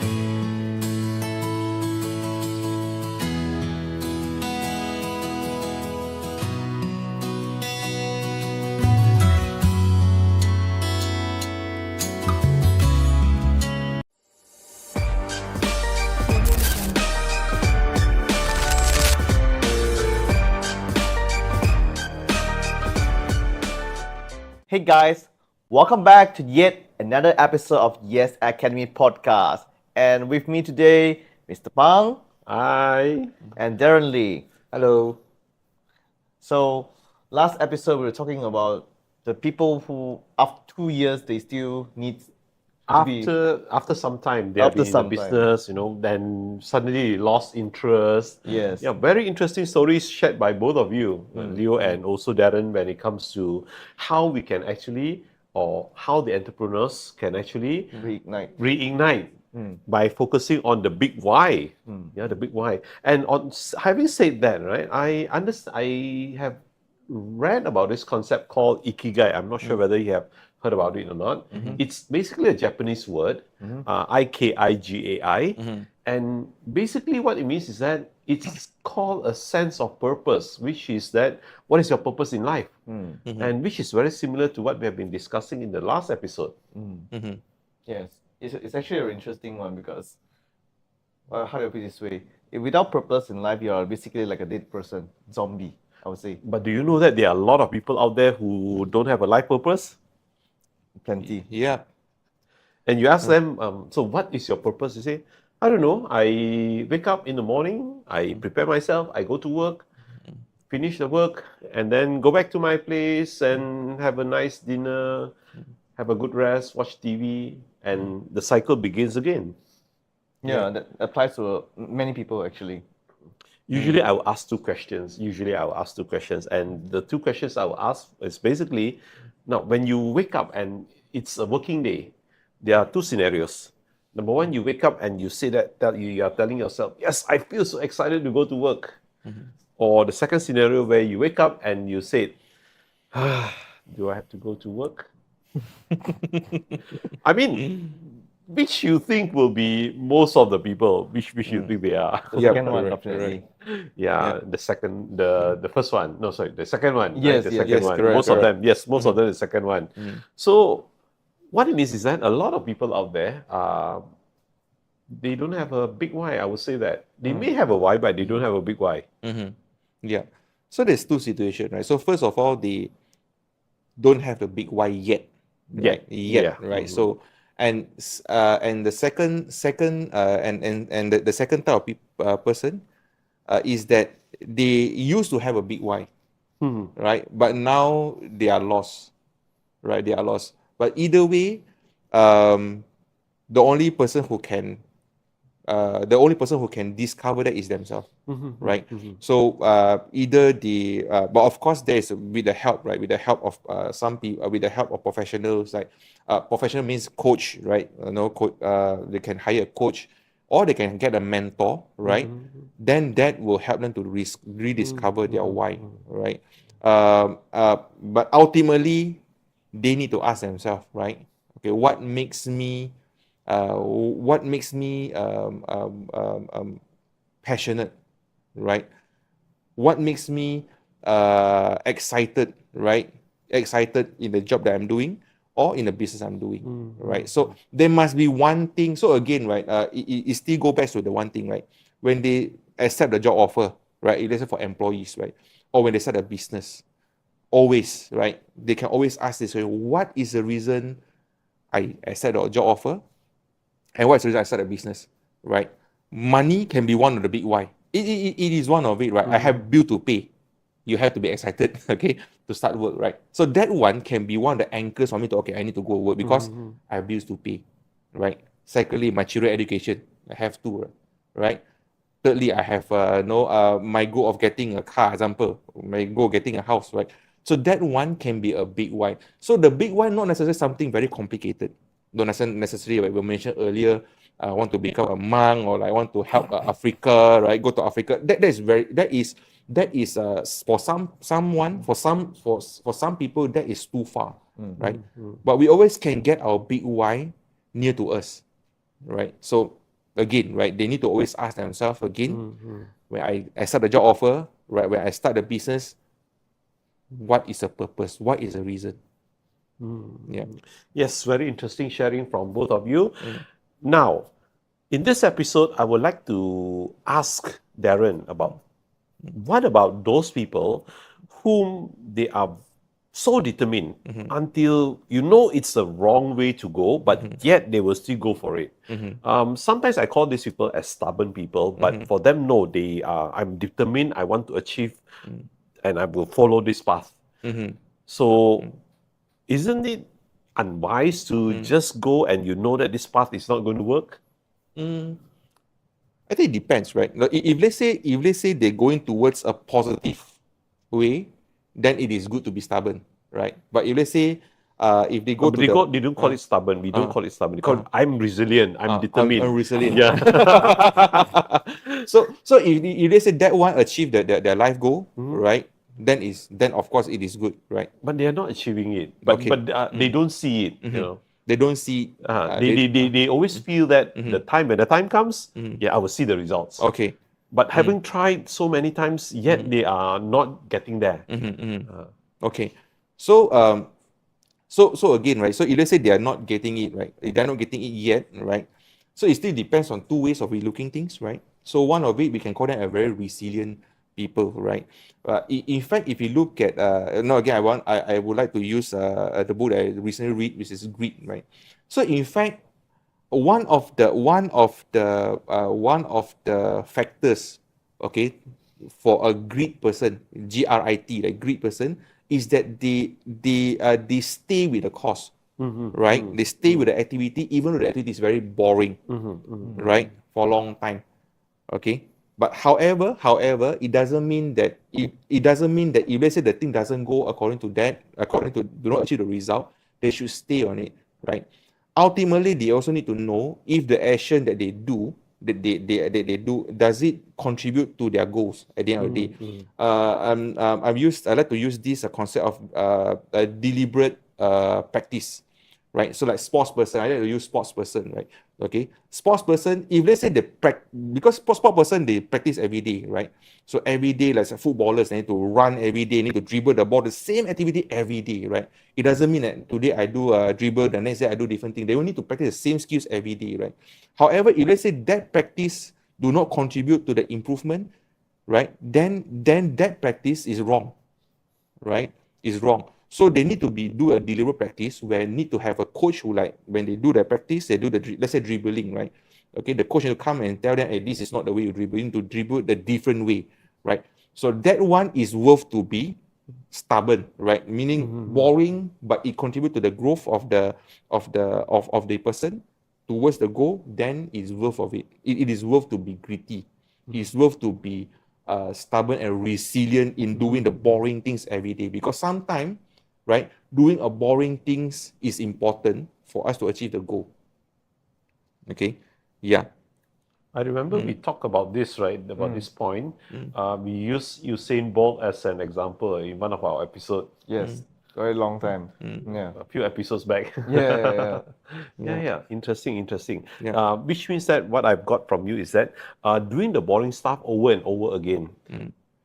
Hey guys, welcome back to yet another episode of Yes Academy podcast. And with me today, Mr. Phang Hi. and Darren Lee. Hello. So, last episode we were talking about the people who, after 2 years, they still need to be After some time, they have After been in some the time. business, then suddenly lost interest. Yes. Yeah, very interesting stories shared by both of you, Leo and also Darren, when it comes to how we can actually, or how the entrepreneurs can actually reignite by focusing on the big why. Yeah, the big why. And having said that, right, I have read about this concept called ikigai. I'm not sure whether you have heard about it or not. It's basically a Japanese word, Ikigai, and basically what it means is that it's called a sense of purpose, which is that what is your purpose in life, and which is very similar to what we have been discussing in the last episode. Yes, it's actually an interesting one because, how do I put it this way? If without purpose in life, you are basically like a dead person, zombie, I would say. But do you know that there are a lot of people out there who don't have a life purpose? Plenty. Yeah. And you ask them, so what is your purpose? You say, I don't know. I wake up in the morning, I prepare myself, I go to work, finish the work, and then go back to my place and have a nice dinner, have a good rest, watch TV, and the cycle begins again. Yeah, that applies to many people actually. Usually I will ask two questions. And the two questions I will ask is basically, now when you wake up and it's a working day, there are two scenarios. Number one, you wake up and you say that you are telling yourself, yes, I feel so excited to go to work. Or the second scenario where you wake up and you say, do I have to go to work? I mean, which you think will be most of the people, which you think they are? The second one, definitely. Yeah, the first one. No, sorry, the second one. Yes, right? The yes, second yes, one. correct, Most of them, yes, most of them, the second one. So, what it means is that a lot of people out there, they don't have a big why. I would say that they may have a why, but they don't have a big why. Yeah. So there's two situations, right? So first of all, they don't have the big why yet. Right? Yeah. Right. So and the second and the second type of person is that they used to have a big why, right? But now they are lost, right? They are lost. But either way, the only person who can discover that is themselves, right? So either but of course there is with the help, right? With the help of some people, with the help of professionals, like professional means coach, right? They can hire a coach, or they can get a mentor, right? Then that will help them to rediscover their why, right? But ultimately, they need to ask themselves, right? Okay, what makes me passionate, right? What makes me excited, right? Excited in the job that I'm doing or in the business I'm doing, right? So there must be one thing. So again, right, it still go back to the one thing, right? When they accept the job offer, right? Let's say for employees, right? Or when they start a business, always, right? They can always ask this way, what is the reason I accept a job offer? And what is the reason I start a business, right? Money can be one of the big why. It is one of it, right? I have bill to pay. You have to be excited, okay, to start work, right? So that one can be one of the anchors for me to, okay, I need to go work because I have bills to pay, right? Secondly, my children education, I have to, right? Thirdly, I have my goal of getting a car, example, my goal of getting a house, right? So that one can be a big why. So the big why not necessarily something very complicated. Don't necessarily, like we mentioned earlier, I want to become a monk, or I want to help Africa, right? Go to Africa. That is for some people that is too far, right? But we always can get our big why near to us, right? So again, right? They need to always ask themselves again, when I start the job offer, right? When I start the business, what is the purpose? What is the reason? Yeah. Yes, very interesting sharing from both of you. Now, in this episode, I would like to ask Darren about what about those people whom they are so determined until you know it's the wrong way to go, but yet they will still go for it. Sometimes I call these people as stubborn people, but for them, no, they are. I'm determined. I want to achieve, and I will follow this path. So, isn't it unwise to just go and you know that this path is not going to work? I think it depends, right? Like, if let's say they're going towards a positive way, then it is good to be stubborn, right? But if let's say if they go But to the they don't call it stubborn. We don't call it stubborn. They call it, I'm resilient. I'm determined. I'm resilient. Yeah. So if they say that one achieve their life goal, right? Then of course it is good, right? But they are not achieving it. But Okay. they don't see it. You know. They don't see. They always feel that when the time comes, yeah, I will see the results. Okay. But having tried so many times, yet they are not getting there. Okay. So so again, right? So if let's say they are not getting it, right? If they're not getting it yet, right? So it still depends on two ways of relooking things, right? So one of it, we can call them a very resilient people, right? In fact, if you look at no, again, I would like to use the book that I recently read, which is Greed, right? So in fact, one of the factors, okay, for a greed person, GRIT, like greed person, is that they stay with the cause, right? They stay with the activity, even though the activity is very boring, right, for a long time, okay. But however, it doesn't mean that if let's say the thing doesn't go according to do not achieve the result, they should stay on it, right? Ultimately, they also need to know if the action that they do, does it contribute to their goals at the end of the day. I like to use this concept of a deliberate practice, right? So like sports person, I like to use sports person, right? Okay, sports person, if let's say because sports person, they practice every day, right? So every day, like footballers, they need to run every day, need to dribble the ball, the same activity every day, right? It doesn't mean that today I do dribble, the next day I do different thing. They will need to practice the same skills every day, right? However, if let's say that practice do not contribute to the improvement, right? Then that practice is wrong, right? Is wrong. So they need to do a deliberate practice where need to have a coach who, like, when they do the practice, they do let's say dribbling, right? Okay, the coach need to come and tell them, hey, this is not the way you dribble. You need to dribble the different way, right? So that one is worth to be stubborn, right? Meaning boring, but it contributes to the growth of the person towards the goal. Then it's worth of it. It is worth to be gritty. It's worth to be stubborn and resilient in doing the boring things every day, because sometimes, right, doing a boring things is important for us to achieve the goal. Okay, yeah. I remember we talked about this, right? About this point. We used Usain Bolt as an example in one of our episodes. Yes, very long time. Yeah. A few episodes back. Yeah. Interesting. Yeah. Which means that what I've got from you is that doing the boring stuff over and over again,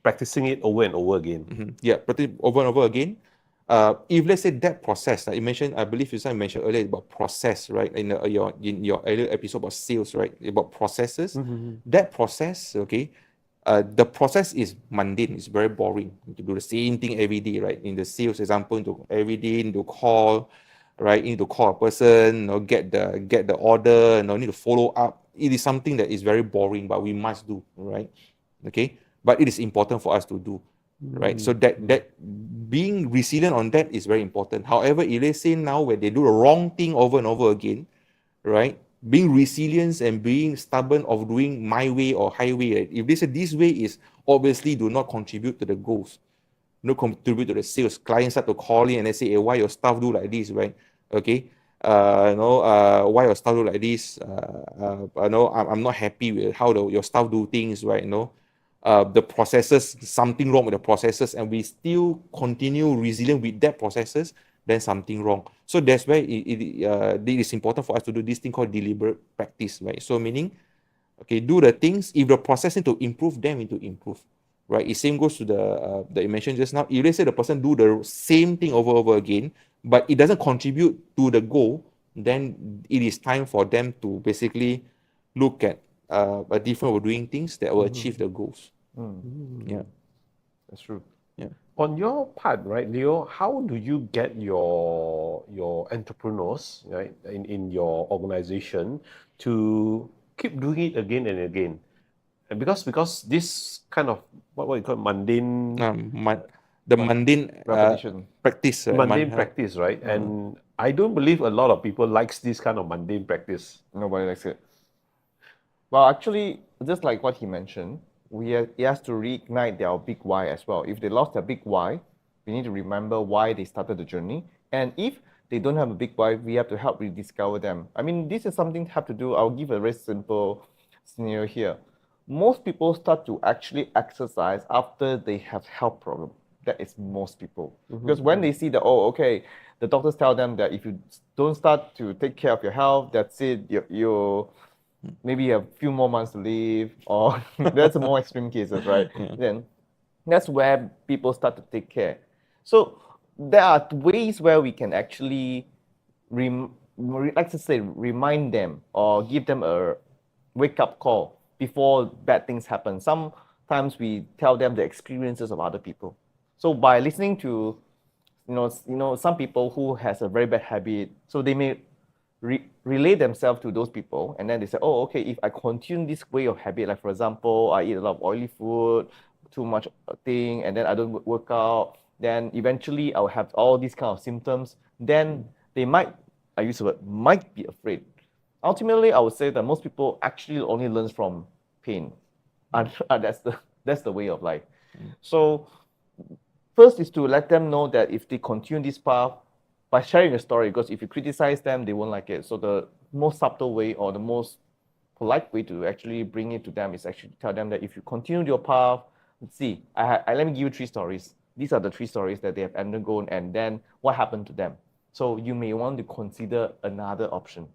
practicing it over and over again. Yeah, practice over and over again. If let's say that process, like you mentioned, I believe you mentioned earlier about process, right? In your earlier episode about sales, right? About processes. That process, okay, the process is mundane. It's very boring. You do the same thing every day, right? In the sales example, every day into call, right? You need to call a person, get the order, need to follow up. It is something that is very boring, but we must do, right? Okay, but it is important for us to do. Right, so that being resilient on that is very important. However, if let's say now where they do the wrong thing over and over again, right, being resilient and being stubborn of doing my way or highway, right? If they say this way is obviously do not contribute to the goals, not contribute to the sales, clients start to call in and they say, hey, why your staff do like this, right? Okay, why your staff do like this? I'm not happy with how your staff do things, right? The processes, something wrong with the processes, and we still continue resilient with that processes, then something wrong. So that's why it is important for us to do this thing called deliberate practice, right? So meaning Okay, do the things. If the process need to improve, then we need to improve. Right? It same goes to the that you mentioned just now. If let's say the person do the same thing over again, but it doesn't contribute to the goal, then it is time for them to basically look at a different way of doing things that will achieve the goals. Yeah, That's true. yeah. On your part, right, Leo, how do you get your entrepreneurs, right, in your organization to keep doing it again and again? And because this kind of what you call mundane The mundane Repetition. practice. mundane practice, right? And I don't believe a lot of people likes this kind of mundane practice. Nobody likes it. Well, actually, just like what he mentioned, he has to reignite their big why as well. If they lost their big why, we need to remember why they started the journey. And if they don't have a big why, we have to help rediscover them. I mean, this is something to have to do. I'll give a very simple scenario here. Most people start to actually exercise after they have health problem. That is most people. Because when they see that, oh, okay, the doctors tell them that if you don't start to take care of your health, that's it, you maybe a few more months to live, or that's more extreme cases, right? Then that's where people start to take care. So there are ways where we can actually, like to say, remind them or give them a wake-up call before bad things happen. Sometimes we tell them the experiences of other people. So by listening to, some people who has a very bad habit, so they may relate themselves to those people, and then they say, oh, okay, if I continue this way of habit, like for example, I eat a lot of oily food, too much thing, and then I don't work out, then eventually I'll have all these kind of symptoms, then they might, I use the word, might be afraid. Ultimately, I would say that most people actually only learn from pain. And that's the way of life. So first is to let them know that if they continue this path, by sharing a story, because if you criticize them, they won't like it. So the most subtle way or the most polite way to actually bring it to them is actually to tell them that if you continue your path, let's see, let me give you 3 stories. These are the 3 stories that they have undergone, and then what happened to them. So you may want to consider another option.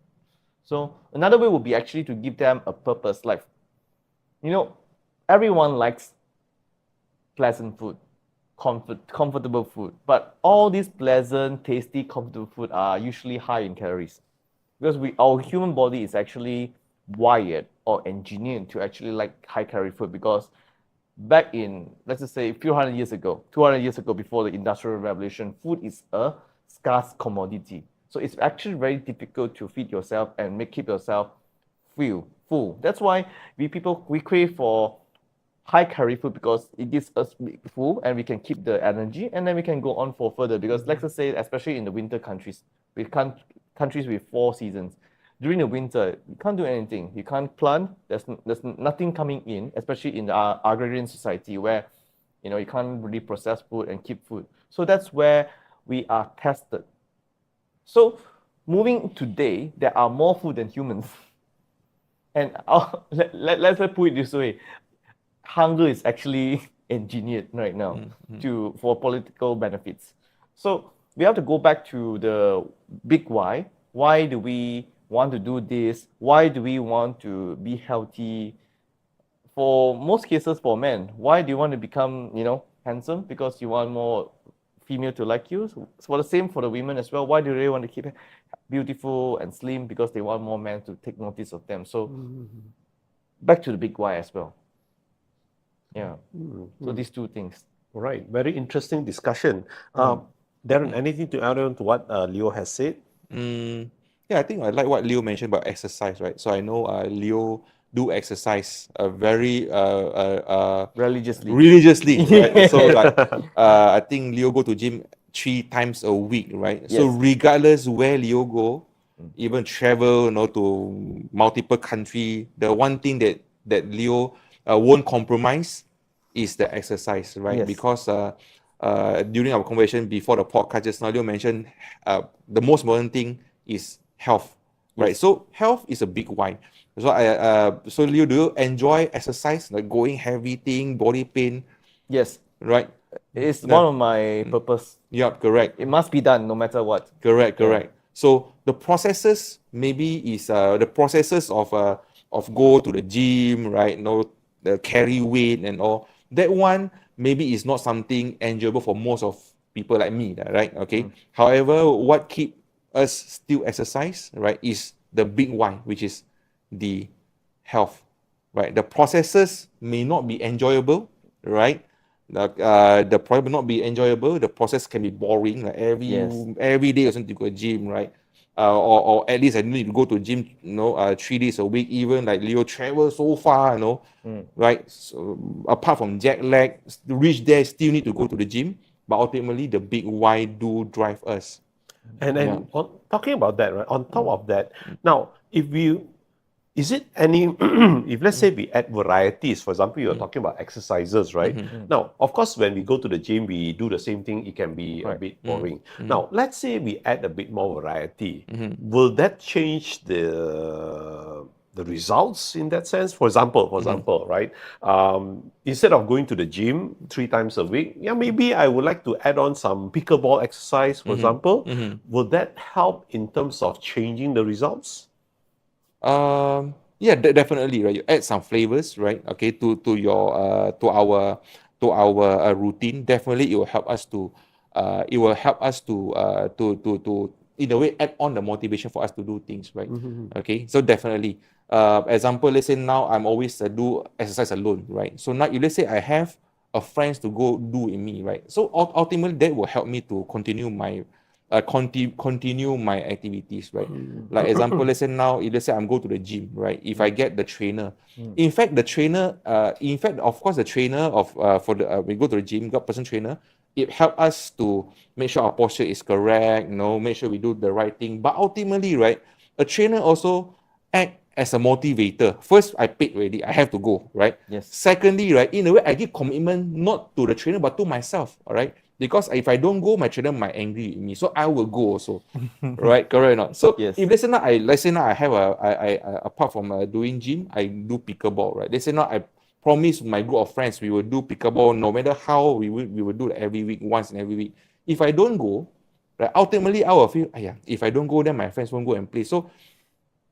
So another way would be actually to give them a purpose. Like, everyone likes pleasant food, comfortable food, but all these pleasant, tasty, comfortable food are usually high in calories, because our human body is actually wired or engineered to actually like high calorie food. Because back in, let's just say, a few 200 years ago, before the Industrial Revolution, food is a scarce commodity. So it's actually very difficult to feed yourself and keep yourself full. That's why we crave for high calorie food, because it gives us full and we can keep the energy, and then we can go on for further. Because let's just say, especially in the winter countries, countries with 4 seasons, during the winter you can't do anything. You can't plant. There's nothing coming in, especially in the agrarian society where you can't really process food and keep food. So that's where we are tested. So moving today, there are more food than humans. And let's put it this way. Hunger is actually engineered right now for political benefits. So we have to go back to the big why. Why do we want to do this? Why do we want to be healthy? For most cases, for men, why do you want to become, handsome? Because you want more female to like you. So for the same for the women as well. Why do they want to keep beautiful and slim? Because they want more men to take notice of them. So back to the big why as well. Yeah. So these 2 things. Right. Very interesting discussion. Darren, anything to add on to what Leo has said? Yeah, I think I like what Leo mentioned about exercise, right? So I know Leo do exercise very religiously, right? So like I think Leo go to gym 3 times a week, right? Yes. So regardless where Leo go, even travel, to multiple country, the one thing that Leo won't compromise is the exercise, right? Yes. Because during our conversation before the podcast just now, Leo mentioned the most important thing is health, right? Yes. So health is a big why. So Leo, do you enjoy exercise, like going heavy thing, body pain? Yes. Right? It's one of my purpose. Yeah, correct. It must be done no matter what. Correct. So the processes maybe is the processes of go to the gym, right? The carry weight and all. That one maybe is not something enjoyable for most of people like me, right? Okay. However, what keep us still exercise, right, is the big why, which is the health, right? The processes may not be enjoyable, right? The process may not be enjoyable. The process can be boring. Like every day I need to go to gym, right? Or at least I need to go to gym, 3 days a week. Even like Leo travel so far, right? So apart from jet lag, to reach there still need to go to the gym. But ultimately, the big why do drive us. And talking about that, right? On top of that, now is it any, if let's say we add varieties, for example, you're talking about exercises, right? Now, of course, when we go to the gym, we do the same thing, it can be a bit boring. Now, let's say we add a bit more variety. Will that change the results in that sense? For example, right? Instead of going to the gym 3 times a week, maybe I would like to add on some pickleball exercise, for example. Will that help in terms of changing the results? Yeah, definitely, right? You add some flavors, right? Okay, to our routine. Definitely, it will help us to in a way add on the motivation for us to do things, right? Okay, so definitely. Example, let's say now I'm always do exercise alone, right? So now, if let's say I have a friends to go do in me, right? So ultimately, that will help me to continue my activities, right? Like example, let's say now, if let's say I'm go to the gym, right? If I get the trainer, in fact, of course, the trainer of for the we go to the gym, got personal trainer. It helps us to make sure our posture is correct, make sure we do the right thing. But ultimately, right, a trainer also act as a motivator. First, I paid already, I have to go, right? Yes. Secondly, right, in a way, I give commitment not to the trainer but to myself, all right? Because if I don't go, my trainer might angry with me, so I will go also, right? Correct or not? So if let's say now I have apart from doing gym, I do pickleball, right? Let's say now I promise my group of friends we will do pickleball no matter how we will do it every week, once in every week. If I don't go, right, ultimately I will feel, if I don't go, then my friends won't go and play. So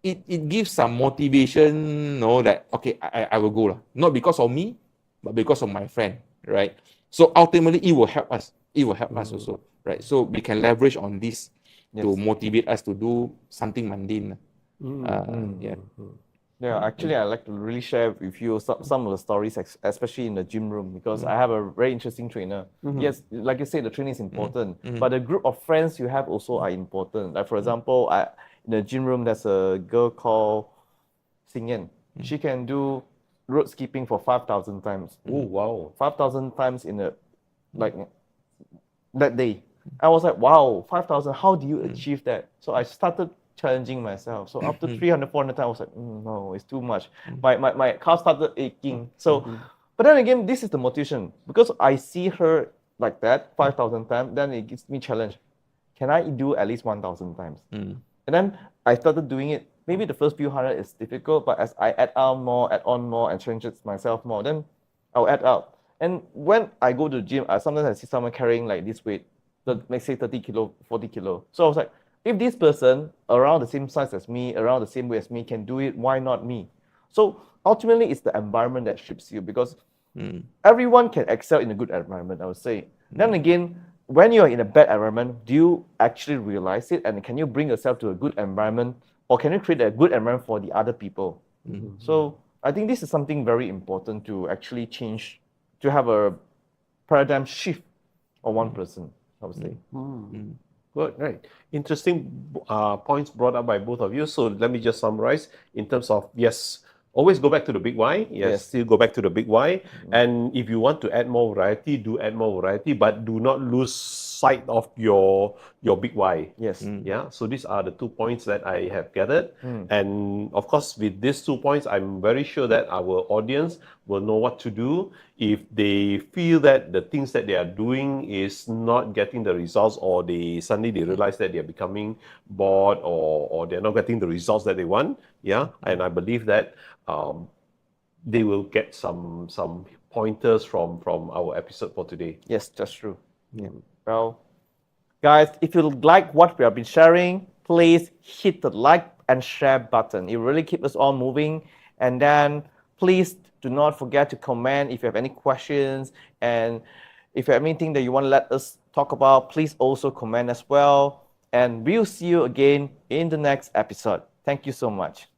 it gives some motivation, that okay, I will go, not because of me, but because of my friend, right? So ultimately, it will help us. It will help us also, right? So we can leverage on this to motivate us to do something mundane. Yeah, actually, I'd like to really share with you some of the stories, especially in the gym room, because I have a very interesting trainer. Yes, like you said, the training is important, but the group of friends you have also are important. Like, for example, in the gym room, there's a girl called Xingyan. She can do road skipping for 5,000 times. Oh, wow. 5,000 times in that day. I was like, wow, 5,000, how do you achieve that? So I started challenging myself. So after 300, 400 times, I was like, no, it's too much. My calf started aching. So, but then again, this is the motivation. Because I see her like that, 5,000 times, then it gives me challenge. Can I do at least 1,000 times? And then I started doing it. Maybe the first few hundred is difficult, but as I add on more, and challenge myself more, then I'll add up. And when I go to the gym, sometimes I see someone carrying like this weight, let's say 30 kilo, 40 kilo. So I was like, if this person around the same size as me, around the same weight as me can do it, why not me? So ultimately, it's the environment that shapes you, because everyone can excel in a good environment, I would say. Then again, when you're in a bad environment, do you actually realize it? And can you bring yourself to a good environment? Or can you create a good environment for the other people? So I think this is something very important to actually change, to have a paradigm shift on one person, I would say. Good, right. Interesting points brought up by both of you. So let me just summarize in terms of, yes, always go back to the big why. Yes, still go back to the big why. And if you want to add more variety, do add more variety, but do not lose sight of your big why. Yes. Yeah. So these are the 2 points that I have gathered. And of course, with these 2 points, I'm very sure that our audience will know what to do if they feel that the things that they are doing is not getting the results, or suddenly they realize that they're becoming bored, or they're not getting the results that they want. Yeah. And I believe that they will get some pointers from our episode for today. Yes, that's true. Well, guys, if you like what we have been sharing, please hit the like and share button. It really keeps us all moving. And then please do not forget to comment if you have any questions, and if you have anything that you want to let us talk about, please also comment as well. And we'll see you again in the next episode. Thank you so much.